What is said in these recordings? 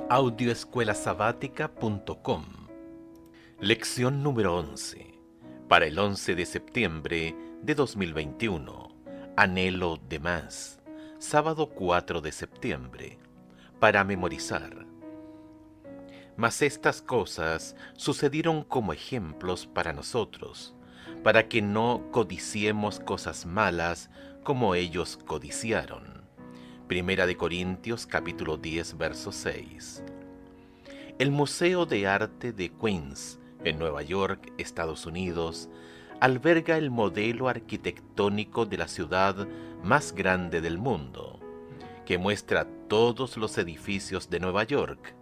Audioescuelasabática.com. Lección número 11. Para el 11 de septiembre de 2021. Anhelo de más. Sábado 4 de septiembre. Para memorizar. Mas estas cosas sucedieron como ejemplos para nosotros, para que no codiciemos cosas malas como ellos codiciaron. Primera de Corintios capítulo 10, verso 6. El Museo de Arte de Queens, en Nueva York, Estados Unidos, alberga el modelo arquitectónico de la ciudad más grande del mundo, que muestra todos los edificios de Nueva York.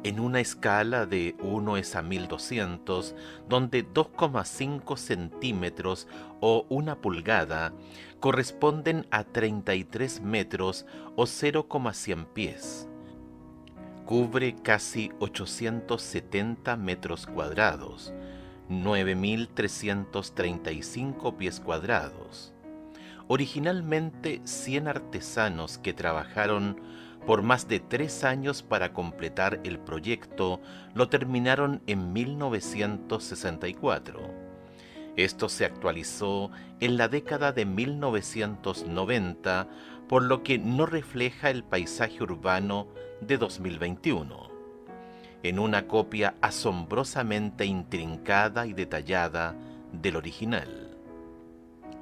En una escala de 1:1200, donde 2,5 centímetros o 1 pulgada corresponden a 33 metros o 0,100 pies. Cubre casi 870 metros cuadrados, 9.335 pies cuadrados. Originalmente 100 artesanos que trabajaron por más de 3 años para completar el proyecto lo terminaron en 1964. Esto se actualizó en la década de 1990, por lo que no refleja el paisaje urbano de 2021. En una copia asombrosamente intrincada y detallada del original.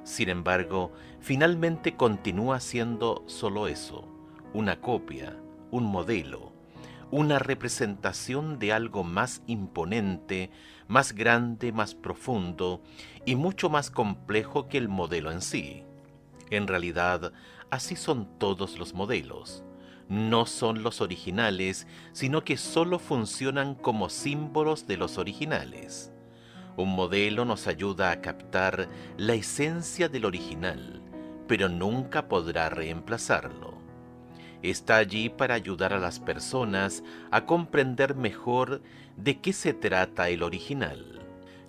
Sin embargo, finalmente continúa siendo solo eso, una copia, un modelo, una representación de algo más imponente, más grande, más profundo y mucho más complejo que el modelo en sí. En realidad, así son todos los modelos. No son los originales, sino que solo funcionan como símbolos de los originales. Un modelo nos ayuda a captar la esencia del original, pero nunca podrá reemplazarlo. Está allí para ayudar a las personas a comprender mejor de qué se trata el original.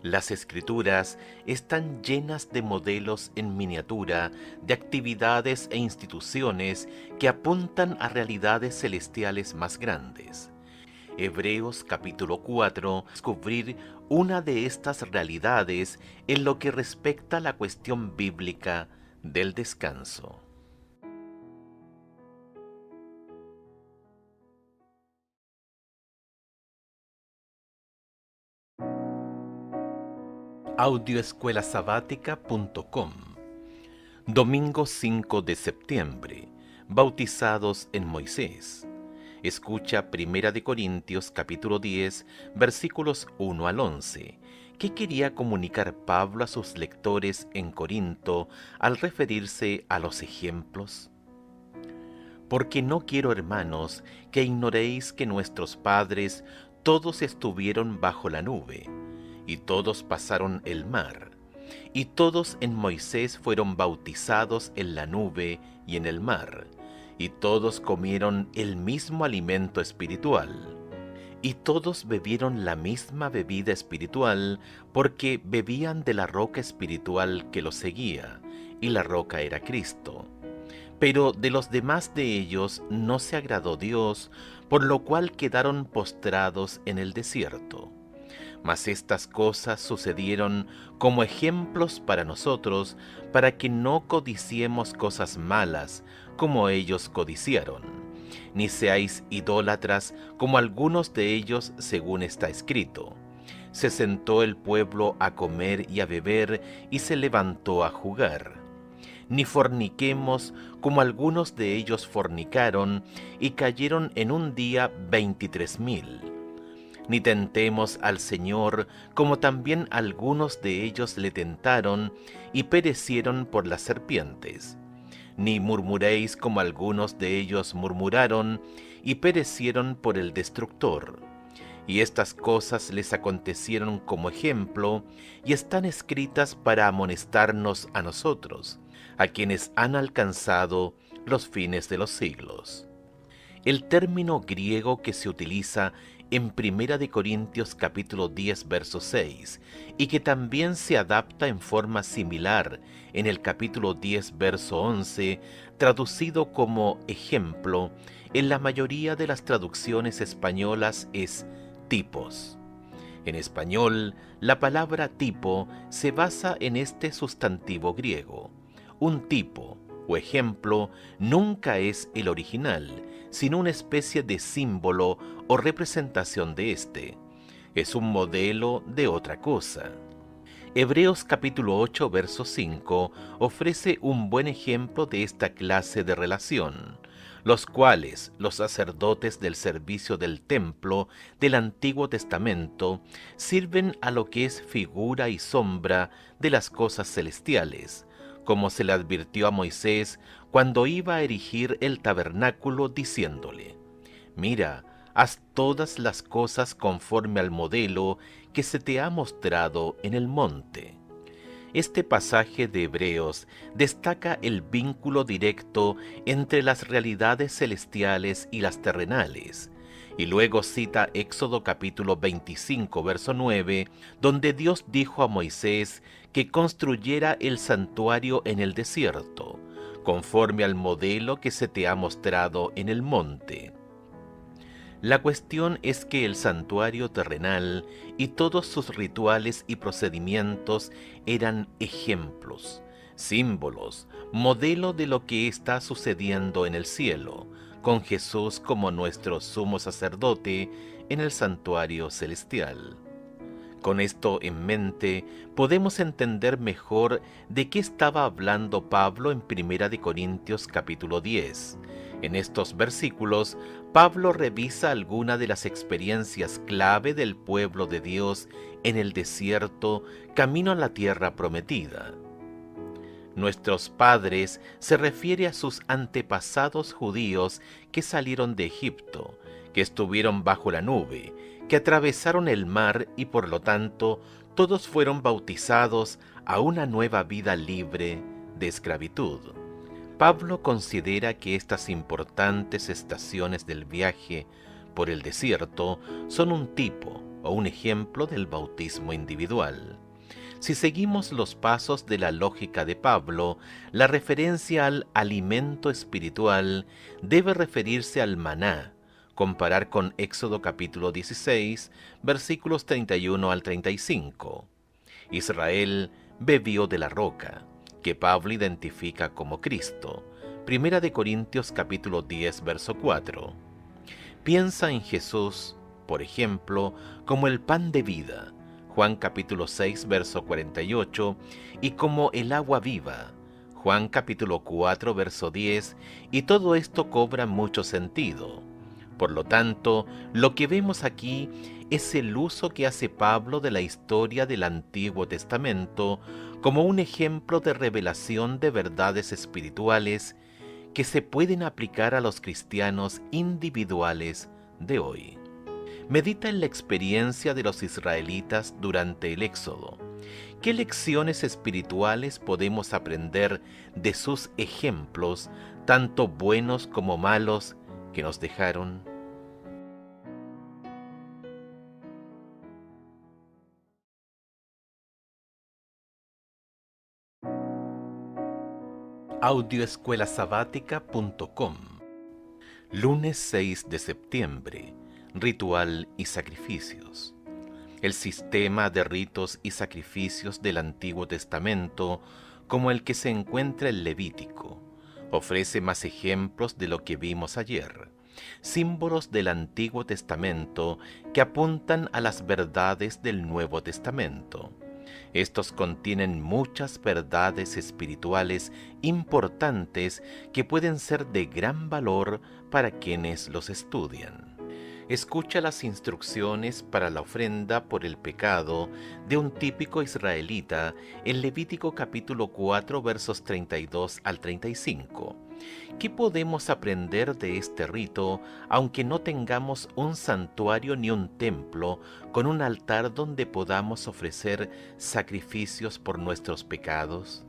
Las escrituras están llenas de modelos en miniatura, de actividades e instituciones que apuntan a realidades celestiales más grandes. Hebreos capítulo 4, descubrir una de estas realidades en lo que respecta a la cuestión bíblica del descanso. Audioescuelasabática.com. Domingo 5 de septiembre. Bautizados en Moisés. Escucha Primera de Corintios capítulo 10, versículos 1 al 11. ¿Qué quería comunicar Pablo a sus lectores en Corinto al referirse a los ejemplos? Porque no quiero, hermanos, que ignoréis que nuestros padres todos estuvieron bajo la nube, y todos pasaron el mar, y todos en Moisés fueron bautizados en la nube y en el mar, y todos comieron el mismo alimento espiritual, y todos bebieron la misma bebida espiritual, porque bebían de la roca espiritual que los seguía, y la roca era Cristo. Pero de los demás de ellos no se agradó Dios, por lo cual quedaron postrados en el desierto. Mas estas cosas sucedieron como ejemplos para nosotros, para que no codiciemos cosas malas, como ellos codiciaron, ni seáis idólatras, como algunos de ellos, según está escrito. Se sentó el pueblo a comer y a beber, y se levantó a jugar. Ni forniquemos, como algunos de ellos fornicaron, y cayeron en un día 23,000. Ni tentemos al Señor, como también algunos de ellos le tentaron, y perecieron por las serpientes. Ni murmuréis como algunos de ellos murmuraron, y perecieron por el destructor. Y estas cosas les acontecieron como ejemplo, y están escritas para amonestarnos a nosotros, a quienes han alcanzado los fines de los siglos. El término griego que se utiliza en Primera de Corintios capítulo 10 verso 6 y que también se adapta en forma similar en el capítulo 10 verso 11, traducido como ejemplo, en la mayoría de las traducciones españolas es tipos. En español, la palabra tipo se basa en este sustantivo griego. Un tipo o ejemplo nunca es el original, sino una especie de símbolo o representación de este. Es un modelo de otra cosa. Hebreos capítulo 8 verso 5 ofrece un buen ejemplo de esta clase de relación, los cuales los sacerdotes del servicio del templo del Antiguo Testamento sirven a lo que es figura y sombra de las cosas celestiales, como se le advirtió a Moisés cuando iba a erigir el tabernáculo diciéndole: Mira, haz todas las cosas conforme al modelo que se te ha mostrado en el monte. Este pasaje de Hebreos destaca el vínculo directo entre las realidades celestiales y las terrenales, y luego cita Éxodo capítulo 25 verso 9, donde Dios dijo a Moisés que construyera el santuario en el desierto, conforme al modelo que se te ha mostrado en el monte. La cuestión es que el santuario terrenal y todos sus rituales y procedimientos eran ejemplos, símbolos, modelo de lo que está sucediendo en el cielo, con Jesús como nuestro sumo sacerdote en el santuario celestial. Con esto en mente, podemos entender mejor de qué estaba hablando Pablo en Primera de Corintios capítulo 10. En estos versículos, Pablo revisa algunas de las experiencias clave del pueblo de Dios en el desierto, camino a la tierra prometida. Nuestros padres se refiere a sus antepasados judíos que salieron de Egipto, que estuvieron bajo la nube, que atravesaron el mar y por lo tanto todos fueron bautizados a una nueva vida libre de esclavitud. Pablo considera que estas importantes estaciones del viaje por el desierto son un tipo o un ejemplo del bautismo individual. Si seguimos los pasos de la lógica de Pablo, la referencia al alimento espiritual debe referirse al maná, comparar con Éxodo capítulo 16, versículos 31 al 35. Israel bebió de la roca, que Pablo identifica como Cristo. Primera de Corintios capítulo 10, verso 4. Piensa en Jesús, por ejemplo, como el pan de vida, Juan capítulo 6, verso 48, y como el agua viva, Juan capítulo 4, verso 10, y todo esto cobra mucho sentido. Por lo tanto, lo que vemos aquí es el uso que hace Pablo de la historia del Antiguo Testamento como un ejemplo de revelación de verdades espirituales que se pueden aplicar a los cristianos individuales de hoy. Medita en la experiencia de los israelitas durante el Éxodo. ¿Qué lecciones espirituales podemos aprender de sus ejemplos, tanto buenos como malos, que nos dejaron? Audioescuelasabática.com. Lunes 6 de septiembre. Ritual y sacrificios. El sistema de ritos y sacrificios del Antiguo Testamento, como el que se encuentra en Levítico, ofrece más ejemplos de lo que vimos ayer, símbolos del Antiguo Testamento que apuntan a las verdades del Nuevo Testamento. Estos contienen muchas verdades espirituales importantes que pueden ser de gran valor para quienes los estudian. Escucha las instrucciones para la ofrenda por el pecado de un típico israelita en Levítico capítulo 4 versos 32 al 35. ¿Qué podemos aprender de este rito aunque no tengamos un santuario ni un templo con un altar donde podamos ofrecer sacrificios por nuestros pecados?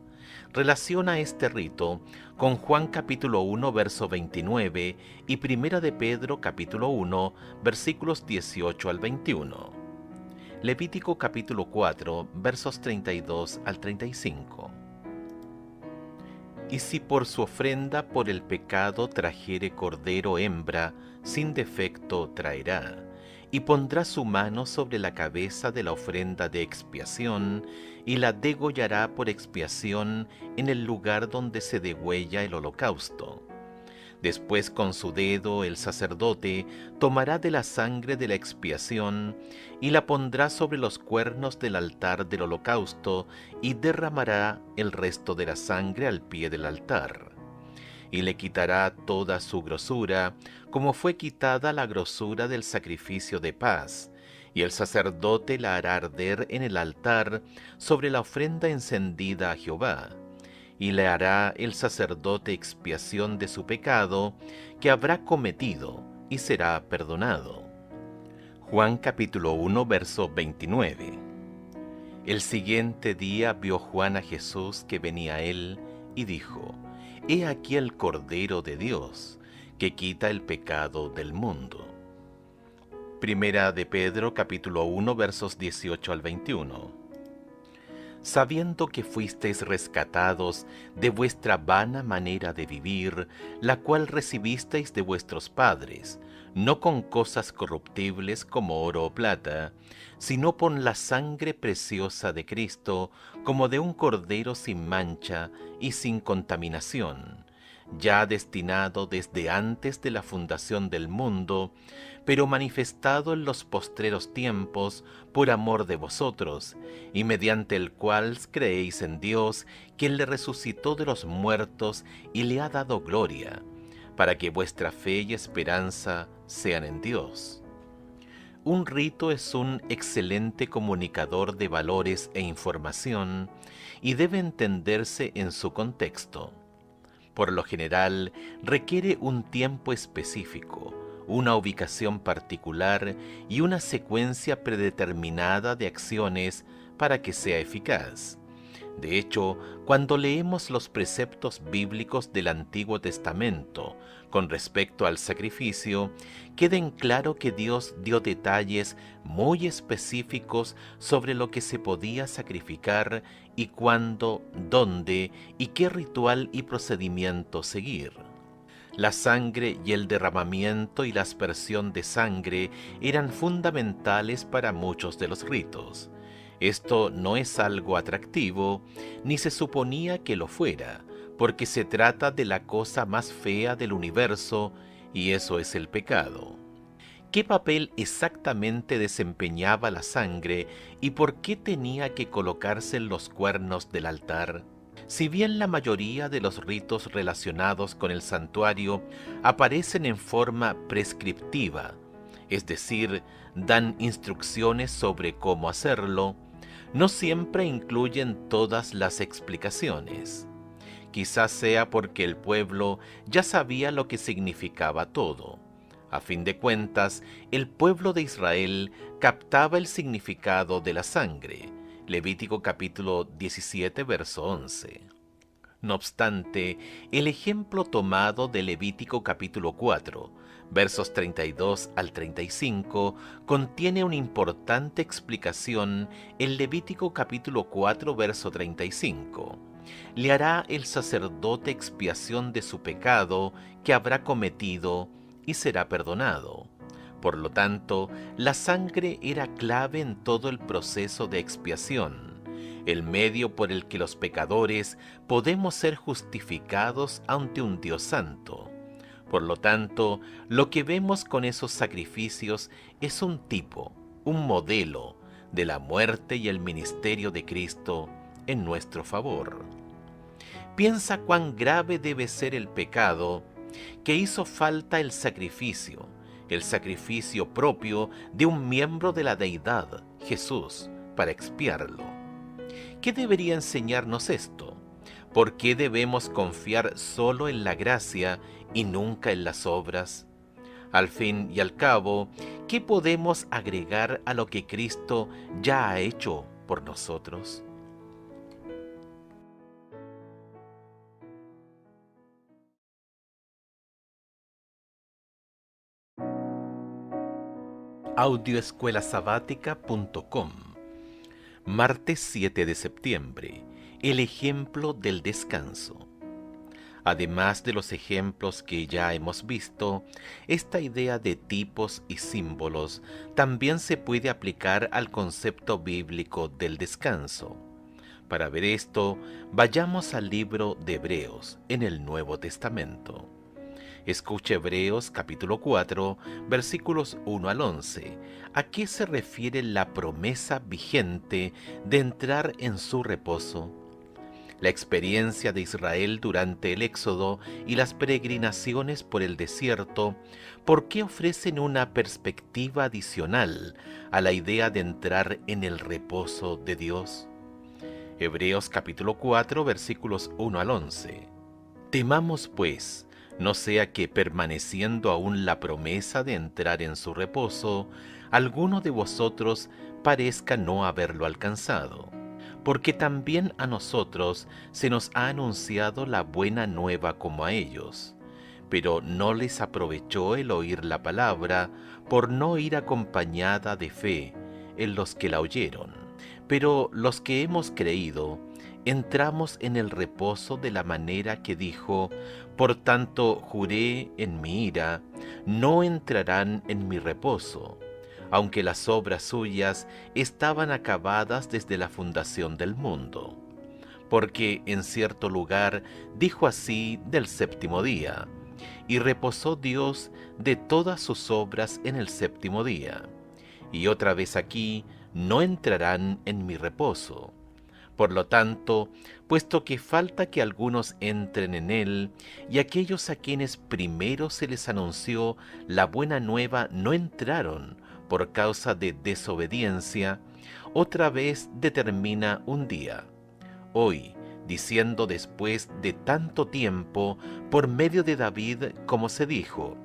relaciona este rito con Juan capítulo 1, verso 29 y Primera de Pedro capítulo 1, versículos 18 al 21. Levítico capítulo 4, versos 32 al 35. Y si por su ofrenda por el pecado trajere cordero hembra, sin defecto traerá, y pondrá su mano sobre la cabeza de la ofrenda de expiación, y la degollará por expiación en el lugar donde se degüella el holocausto. Después con su dedo el sacerdote tomará de la sangre de la expiación y la pondrá sobre los cuernos del altar del holocausto y derramará el resto de la sangre al pie del altar. Y le quitará toda su grosura, como fue quitada la grosura del sacrificio de paz, y el sacerdote la hará arder en el altar sobre la ofrenda encendida a Jehová. Y le hará el sacerdote expiación de su pecado que habrá cometido, y será perdonado. Juan capítulo 1, verso 29. El siguiente día vio Juan a Jesús que venía a él, y dijo: He aquí el Cordero de Dios, que quita el pecado del mundo. Primera de Pedro capítulo 1, versos 18 al 21. Sabiendo que fuisteis rescatados de vuestra vana manera de vivir, la cual recibisteis de vuestros padres, no con cosas corruptibles como oro o plata, sino con la sangre preciosa de Cristo, como de un cordero sin mancha y sin contaminación, ya destinado desde antes de la fundación del mundo, pero manifestado en los postreros tiempos por amor de vosotros, y mediante el cual creéis en Dios, quien le resucitó de los muertos y le ha dado gloria, para que vuestra fe y esperanza sean en Dios. Un rito es un excelente comunicador de valores e información y debe entenderse en su contexto. Por lo general, requiere un tiempo específico, una ubicación particular y una secuencia predeterminada de acciones para que sea eficaz. De hecho, cuando leemos los preceptos bíblicos del Antiguo Testamento con respecto al sacrificio, queda en claro que Dios dio detalles muy específicos sobre lo que se podía sacrificar y cuándo, dónde y qué ritual y procedimiento seguir. La sangre y el derramamiento y la aspersión de sangre eran fundamentales para muchos de los ritos. Esto no es algo atractivo, ni se suponía que lo fuera, porque se trata de la cosa más fea del universo, y eso es el pecado. ¿Qué papel exactamente desempeñaba la sangre y por qué tenía que colocarse en los cuernos del altar? Si bien la mayoría de los ritos relacionados con el santuario aparecen en forma prescriptiva, es decir, dan instrucciones sobre cómo hacerlo, no siempre incluyen todas las explicaciones. Quizás sea porque el pueblo ya sabía lo que significaba todo. A fin de cuentas, el pueblo de Israel captaba el significado de la sangre. Levítico capítulo 17, verso 11. No obstante, el ejemplo tomado de Levítico capítulo 4, versos 32 al 35, contiene una importante explicación en Levítico capítulo 4, verso 35. Le hará el sacerdote expiación de su pecado que habrá cometido y será perdonado. Por lo tanto, la sangre era clave en todo el proceso de expiación, el medio por el que los pecadores podemos ser justificados ante un Dios santo. Por lo tanto, lo que vemos con esos sacrificios es un tipo, un modelo de la muerte y el ministerio de Cristo en nuestro favor. Piensa cuán grave debe ser el pecado que hizo falta el sacrificio propio de un miembro de la deidad, Jesús, para expiarlo. ¿Qué debería enseñarnos esto? ¿Por qué debemos confiar solo en la gracia y nunca en las obras? Al fin y al cabo, ¿qué podemos agregar a lo que Cristo ya ha hecho por nosotros? Audioescuelasabática.com. Martes 7 de septiembre. El ejemplo del descanso. Además de los ejemplos que ya hemos visto, esta idea de tipos y símbolos también se puede aplicar al concepto bíblico del descanso. Para ver esto, vayamos al libro de Hebreos en el Nuevo Testamento. Escuche Hebreos capítulo 4, versículos 1 al 11. ¿A qué se refiere la promesa vigente de entrar en su reposo? La experiencia de Israel durante el Éxodo y las peregrinaciones por el desierto, ¿por qué ofrecen una perspectiva adicional a la idea de entrar en el reposo de Dios? Hebreos capítulo 4, versículos 1 al 11. Temamos pues, no sea que permaneciendo aún la promesa de entrar en su reposo, alguno de vosotros parezca no haberlo alcanzado. Porque también a nosotros se nos ha anunciado la buena nueva como a ellos, pero no les aprovechó el oír la palabra por no ir acompañada de fe en los que la oyeron. Pero los que hemos creído, entramos en el reposo de la manera que dijo: por tanto juré en mi ira, no entrarán en mi reposo, aunque las obras suyas estaban acabadas desde la fundación del mundo. Porque en cierto lugar dijo así del séptimo día: y reposó Dios de todas sus obras en el séptimo día. Y otra vez aquí: no entrarán en mi reposo. Por lo tanto, puesto que falta que algunos entren en él, y aquellos a quienes primero se les anunció la buena nueva no entraron por causa de desobediencia, otra vez determina un día, hoy, diciendo después de tanto tiempo, por medio de David, como se dijo: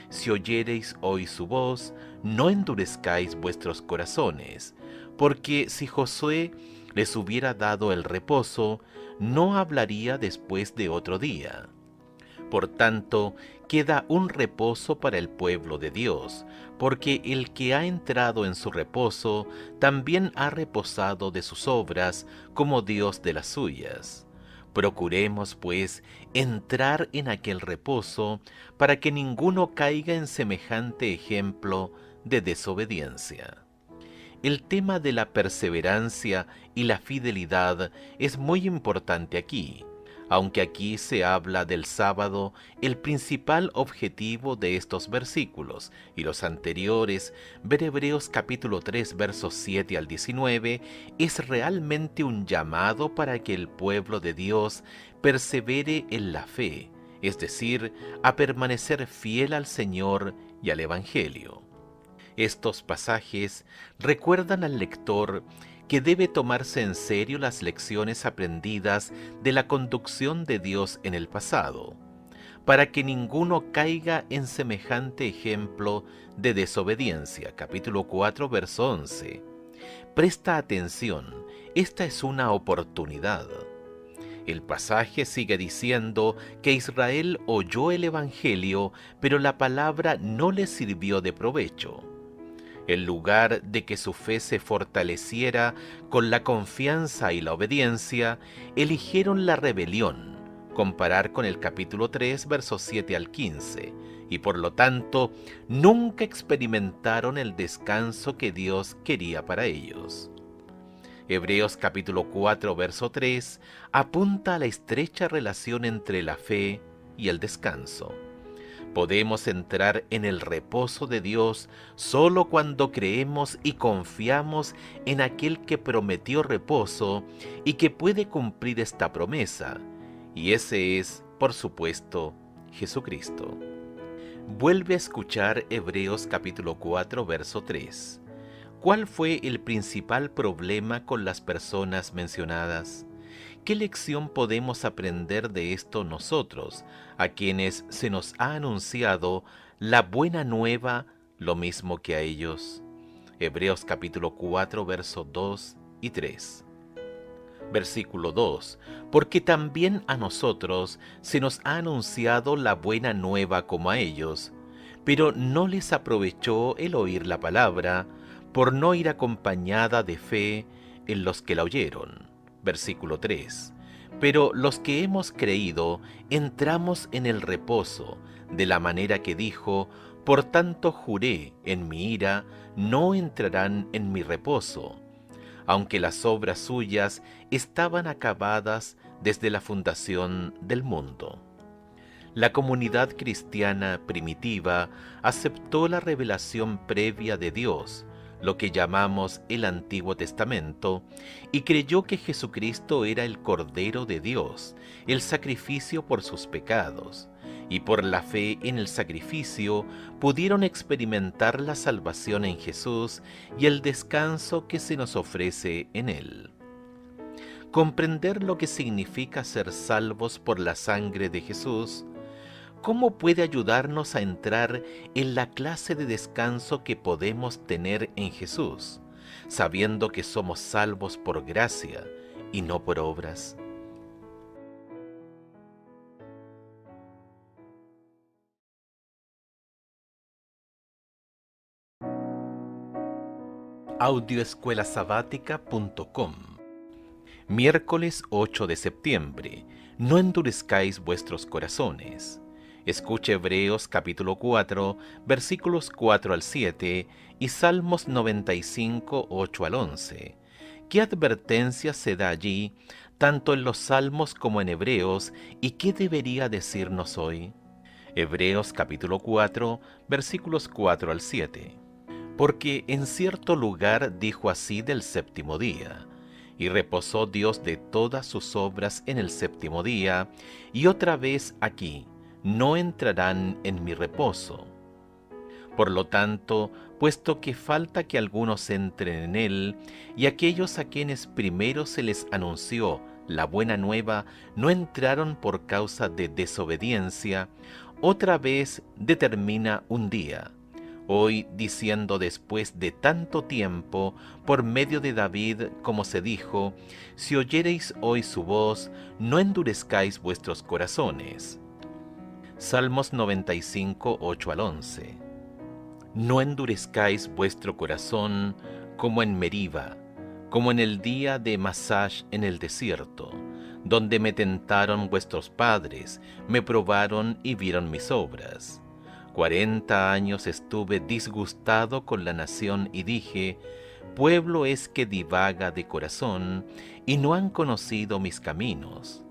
si oyereis hoy su voz, no endurezcáis vuestros corazones, porque si Josué les hubiera dado el reposo, no hablaría después de otro día. Por tanto, queda un reposo para el pueblo de Dios, porque el que ha entrado en su reposo también ha reposado de sus obras, como Dios de las suyas. Procuremos, pues, entrar en aquel reposo, para que ninguno caiga en semejante ejemplo de desobediencia. El tema de la perseverancia y la fidelidad es muy importante aquí. Aunque aquí se habla del sábado, el principal objetivo de estos versículos y los anteriores, ver Hebreos capítulo 3 versos 7 al 19, es realmente un llamado para que el pueblo de Dios persevere en la fe, es decir, a permanecer fiel al Señor y al Evangelio. Estos pasajes recuerdan al lector que debe tomarse en serio las lecciones aprendidas de la conducción de Dios en el pasado, para que ninguno caiga en semejante ejemplo de desobediencia. Capítulo 4, verso 11. Presta atención, esta es una oportunidad. El pasaje sigue diciendo que Israel oyó el Evangelio, pero la palabra no le sirvió de provecho. En lugar de que su fe se fortaleciera con la confianza y la obediencia, eligieron la rebelión, comparar con el capítulo 3, versos 7 al 15, y por lo tanto nunca experimentaron el descanso que Dios quería para ellos. Hebreos capítulo 4, verso 3 apunta a la estrecha relación entre la fe y el descanso. Podemos entrar en el reposo de Dios solo cuando creemos y confiamos en aquel que prometió reposo y que puede cumplir esta promesa, y ese es, por supuesto, Jesucristo. Vuelve a escuchar Hebreos capítulo 4, verso 3. ¿Cuál fue el principal problema con las personas mencionadas? ¿Qué lección podemos aprender de esto nosotros, a quienes se nos ha anunciado la buena nueva lo mismo que a ellos? Hebreos capítulo 4, versos 2 y 3. Versículo 2. Porque también a nosotros se nos ha anunciado la buena nueva como a ellos, pero no les aprovechó el oír la palabra, por no ir acompañada de fe en los que la oyeron. Versículo 3. Pero los que hemos creído entramos en el reposo, de la manera que dijo: por tanto juré en mi ira, no entrarán en mi reposo, aunque las obras suyas estaban acabadas desde la fundación del mundo. La comunidad cristiana primitiva aceptó la revelación previa de Dios, lo que llamamos el Antiguo Testamento, y creyó que Jesucristo era el Cordero de Dios, el sacrificio por sus pecados, y por la fe en el sacrificio pudieron experimentar la salvación en Jesús y el descanso que se nos ofrece en Él. Comprender lo que significa ser salvos por la sangre de Jesús, ¿cómo puede ayudarnos a entrar en la clase de descanso que podemos tener en Jesús, sabiendo que somos salvos por gracia y no por obras? Audioescuelasabática.com. Miércoles 8 de septiembre. No endurezcáis vuestros corazones. Escuche Hebreos capítulo 4, versículos 4 al 7 y Salmos 95, 8 al 11. ¿Qué advertencia se da allí, tanto en los Salmos como en Hebreos, y qué debería decirnos hoy? Hebreos capítulo 4, versículos 4 al 7. Porque en cierto lugar dijo así del séptimo día: y reposó Dios de todas sus obras en el séptimo día, y otra vez aquí: no entrarán en mi reposo. Por lo tanto, puesto que falta que algunos entren en él, y aquellos a quienes primero se les anunció la buena nueva no entraron por causa de desobediencia, otra vez determina un día, hoy, diciendo después de tanto tiempo, por medio de David, como se dijo: si oyereis hoy su voz, no endurezcáis vuestros corazones. Salmos 95, 8 al 11. No endurezcáis vuestro corazón como en Meriba, como en el día de Masash en el desierto, donde me tentaron vuestros padres, me probaron y vieron mis obras. 40 años estuve disgustado con la nación y dije: pueblo es que divaga de corazón, y no han conocido mis caminos.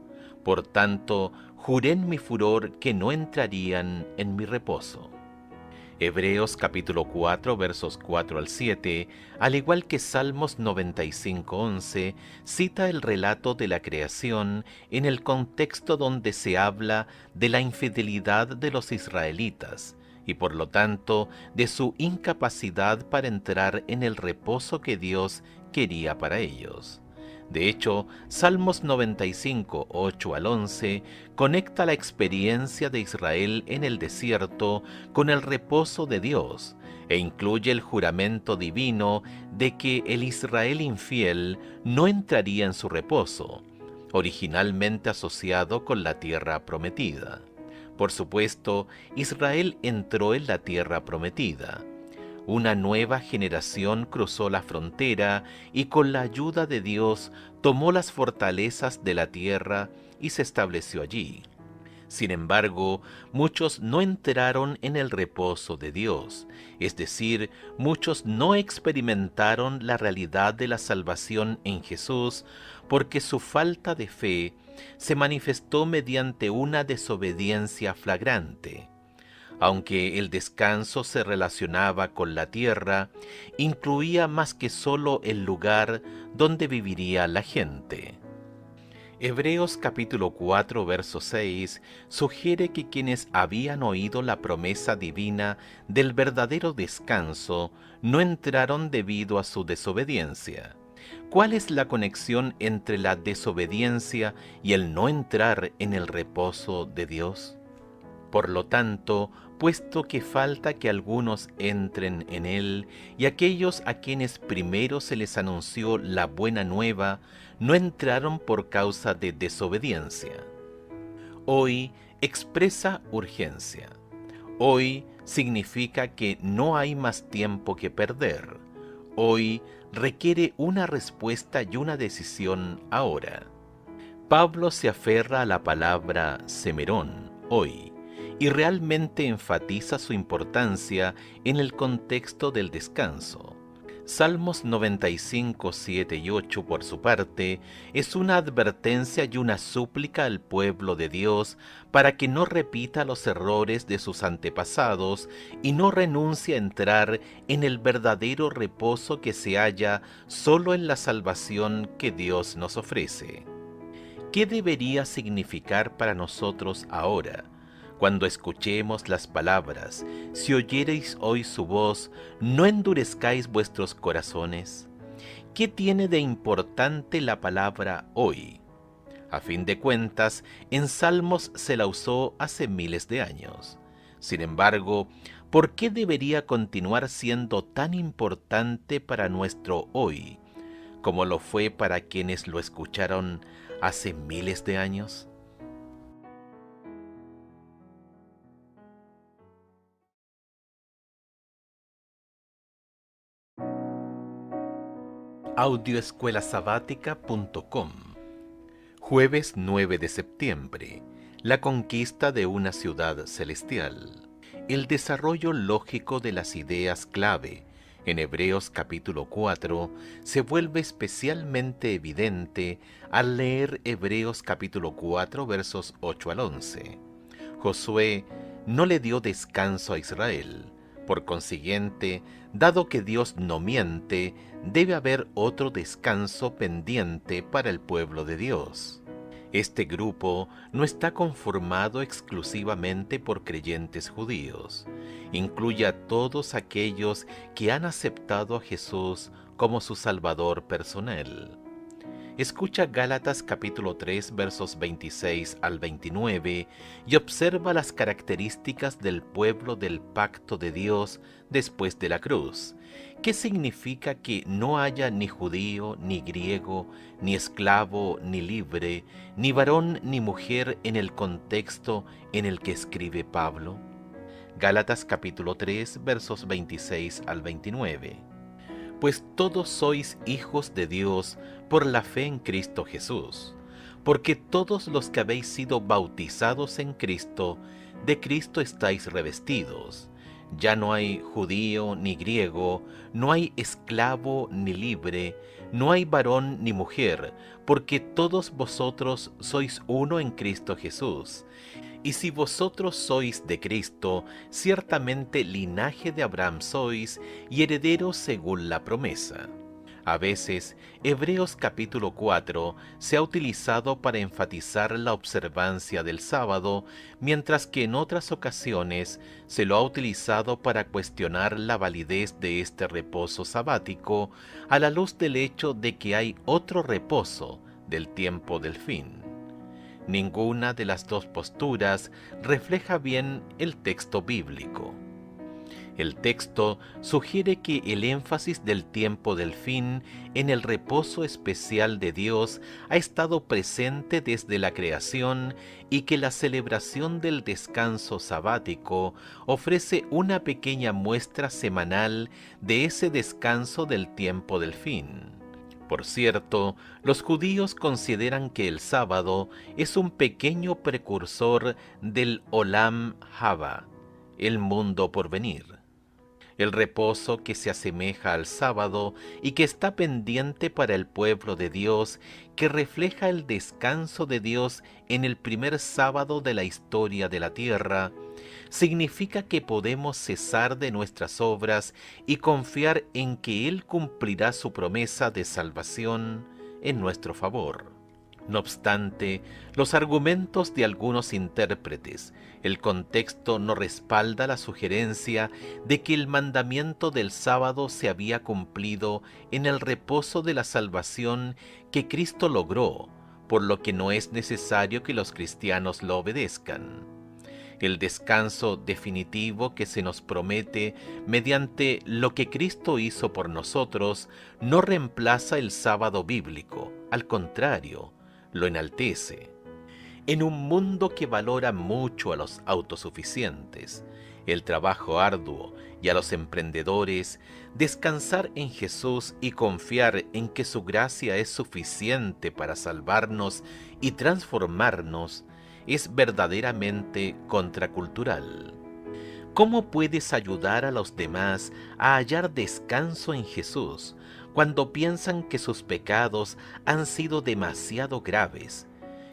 Por tanto, juré en mi furor que no entrarían en mi reposo. Hebreos capítulo 4 versos 4 al 7, al igual que Salmos 95, 11, cita el relato de la creación en el contexto donde se habla de la infidelidad de los israelitas y por lo tanto de su incapacidad para entrar en el reposo que Dios quería para ellos. De hecho, Salmos 95, 8 al 11, conecta la experiencia de Israel en el desierto con el reposo de Dios, e incluye el juramento divino de que el Israel infiel no entraría en su reposo, originalmente asociado con la tierra prometida. Por supuesto, Israel entró en la tierra prometida. Una nueva generación cruzó la frontera y con la ayuda de Dios tomó las fortalezas de la tierra y se estableció allí. Sin embargo, muchos no entraron en el reposo de Dios, es decir, muchos no experimentaron la realidad de la salvación en Jesús porque su falta de fe se manifestó mediante una desobediencia flagrante. Aunque el descanso se relacionaba con la tierra, incluía más que solo el lugar donde viviría la gente. Hebreos capítulo 4 verso 6 sugiere que quienes habían oído la promesa divina del verdadero descanso no entraron debido a su desobediencia. ¿Cuál es la conexión entre la desobediencia y el no entrar en el reposo de Dios? Por lo tanto, puesto que falta que algunos entren en él, y aquellos a quienes primero se les anunció la buena nueva, no entraron por causa de desobediencia. Hoy expresa urgencia. Hoy significa que no hay más tiempo que perder. Hoy requiere una respuesta y una decisión ahora. Pablo se aferra a la palabra semerón, hoy, y realmente enfatiza su importancia en el contexto del descanso. Salmos 95, 7 y 8, por su parte, es una advertencia y una súplica al pueblo de Dios para que no repita los errores de sus antepasados y no renuncie a entrar en el verdadero reposo que se halla solo en la salvación que Dios nos ofrece. ¿Qué debería significar para nosotros ahora? Cuando escuchemos las palabras, si oyereis hoy su voz, no endurezcáis vuestros corazones. ¿Qué tiene de importante la palabra hoy? A fin de cuentas, en Salmos se la usó hace miles de años. Sin embargo, ¿por qué debería continuar siendo tan importante para nuestro hoy, como lo fue para quienes lo escucharon hace miles de años? Audioescuelasabática.com. Jueves 9 de septiembre. La conquista de una ciudad celestial. El desarrollo lógico de las ideas clave en Hebreos capítulo 4 se vuelve especialmente evidente al leer Hebreos capítulo 4 versos 8 al 11. Josué no le dio descanso a Israel. Por consiguiente, dado que Dios no miente, debe haber otro descanso pendiente para el pueblo de Dios. Este grupo no está conformado exclusivamente por creyentes judíos. Incluye a todos aquellos que han aceptado a Jesús como su Salvador personal. Escucha Gálatas capítulo 3 versos 26 al 29 y observa las características del pueblo del pacto de Dios después de la cruz. ¿Qué significa que no haya ni judío, ni griego, ni esclavo, ni libre, ni varón, ni mujer en el contexto en el que escribe Pablo? Gálatas capítulo 3 versos 26 al 29. Pues todos sois hijos de Dios por la fe en Cristo Jesús, porque todos los que habéis sido bautizados en Cristo, de Cristo estáis revestidos. Ya no hay judío ni griego, no hay esclavo ni libre, no hay varón ni mujer, porque todos vosotros sois uno en Cristo Jesús. Y si vosotros sois de Cristo, ciertamente linaje de Abraham sois y herederos según la promesa. A veces, Hebreos capítulo 4 se ha utilizado para enfatizar la observancia del sábado, mientras que en otras ocasiones se lo ha utilizado para cuestionar la validez de este reposo sabático a la luz del hecho de que hay otro reposo del tiempo del fin. Ninguna de las dos posturas refleja bien el texto bíblico. El texto sugiere que el énfasis del tiempo del fin en el reposo especial de Dios ha estado presente desde la creación y que la celebración del descanso sabático ofrece una pequeña muestra semanal de ese descanso del tiempo del fin. Por cierto, los judíos consideran que el sábado es un pequeño precursor del Olam Haba, el mundo por venir. El reposo que se asemeja al sábado y que está pendiente para el pueblo de Dios, que refleja el descanso de Dios en el primer sábado de la historia de la tierra, significa que podemos cesar de nuestras obras y confiar en que Él cumplirá su promesa de salvación en nuestro favor. No obstante, los argumentos de algunos intérpretes, el contexto no respalda la sugerencia de que el mandamiento del sábado se había cumplido en el reposo de la salvación que Cristo logró, por lo que no es necesario que los cristianos lo obedezcan. El descanso definitivo que se nos promete mediante lo que Cristo hizo por nosotros no reemplaza el sábado bíblico, al contrario, lo enaltece. En un mundo que valora mucho a los autosuficientes, el trabajo arduo y a los emprendedores, descansar en Jesús y confiar en que su gracia es suficiente para salvarnos y transformarnos es verdaderamente contracultural. ¿Cómo puedes ayudar a los demás a hallar descanso en Jesús cuando piensan que sus pecados han sido demasiado graves,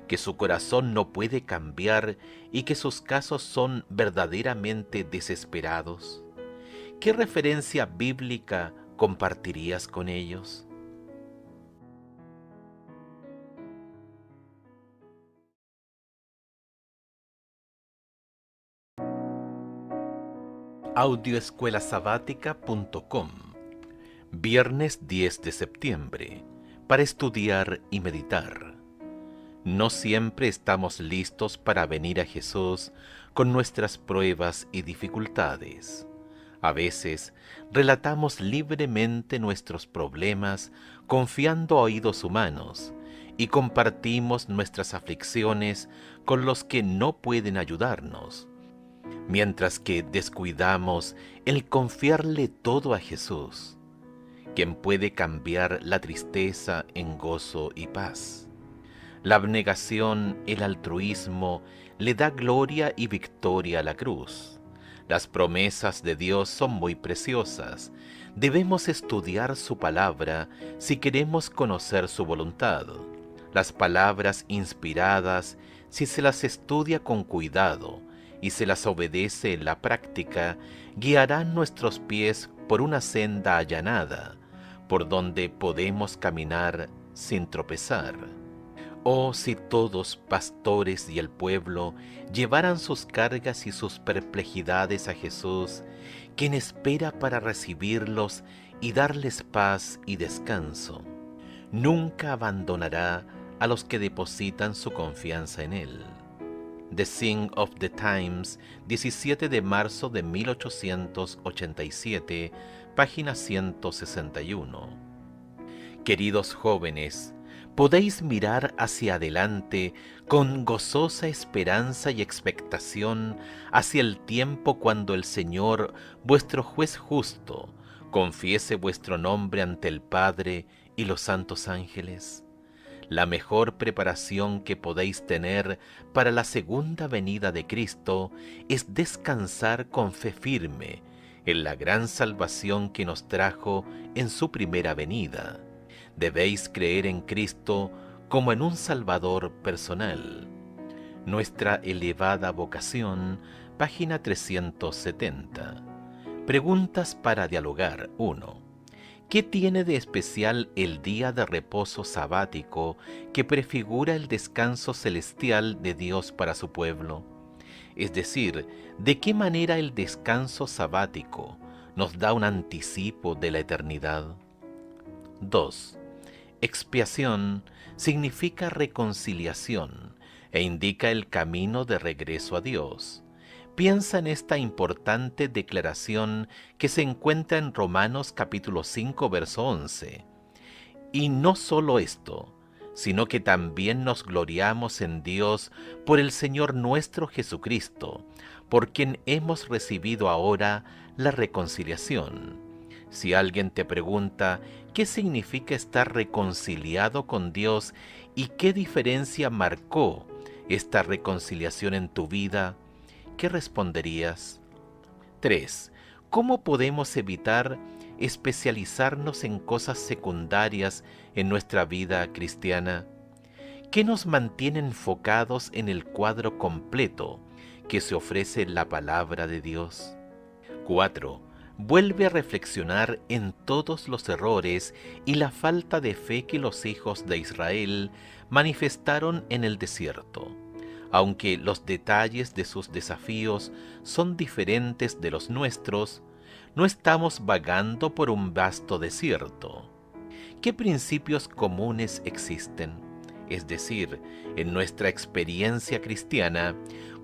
que su corazón no puede cambiar y que sus casos son verdaderamente desesperados? ¿Qué referencia bíblica compartirías con ellos? Audioescuelasabática.com. Viernes 10 de septiembre, para estudiar y meditar. No siempre estamos listos para venir a Jesús con nuestras pruebas y dificultades. A veces relatamos libremente nuestros problemas confiando a oídos humanos y compartimos nuestras aflicciones con los que no pueden ayudarnos, mientras que descuidamos el confiarle todo a Jesús, quien puede cambiar la tristeza en gozo y paz. La abnegación, el altruismo, le da gloria y victoria a la cruz. Las promesas de Dios son muy preciosas. Debemos estudiar su palabra si queremos conocer su voluntad. Las palabras inspiradas, si se las estudia con cuidado y se las obedece en la práctica, guiarán nuestros pies por una senda allanada, por donde podemos caminar sin tropezar. Oh, si todos, pastores y el pueblo, llevaran sus cargas y sus perplejidades a Jesús, quien espera para recibirlos y darles paz y descanso. Nunca abandonará a los que depositan su confianza en Él. The Sign of the Times, 17 de marzo de 1887, página 161. Queridos jóvenes, podéis mirar hacia adelante con gozosa esperanza y expectación hacia el tiempo cuando el Señor, vuestro juez justo, confiese vuestro nombre ante el Padre y los santos ángeles. La mejor preparación que podéis tener para la segunda venida de Cristo es descansar con fe firme en la gran salvación que nos trajo en su primera venida. Debéis creer en Cristo como en un Salvador personal. Nuestra elevada vocación, página 370. Preguntas para dialogar. 1. ¿Qué tiene de especial el día de reposo sabático que prefigura el descanso celestial de Dios para su pueblo? Es decir, ¿de qué manera el descanso sabático nos da un anticipo de la eternidad? 2. Expiación significa reconciliación e indica el camino de regreso a Dios. Piensa en esta importante declaración que se encuentra en Romanos capítulo 5, verso 11. Y no solo esto, sino que también nos gloriamos en Dios por el Señor nuestro Jesucristo, por quien hemos recibido ahora la reconciliación. Si alguien te pregunta qué significa estar reconciliado con Dios y qué diferencia marcó esta reconciliación en tu vida, ¿qué responderías? 3. ¿Cómo podemos evitar especializarnos en cosas secundarias en nuestra vida cristiana? ¿Qué nos mantiene enfocados en el cuadro completo que se ofrece en la palabra de Dios? 4. Vuelve a reflexionar en todos los errores y la falta de fe que los hijos de Israel manifestaron en el desierto. Aunque los detalles de sus desafíos son diferentes de los nuestros, no estamos vagando por un vasto desierto. ¿Qué principios comunes existen? Es decir, en nuestra experiencia cristiana,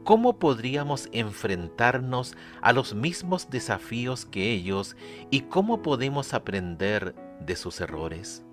¿cómo podríamos enfrentarnos a los mismos desafíos que ellos y cómo podemos aprender de sus errores?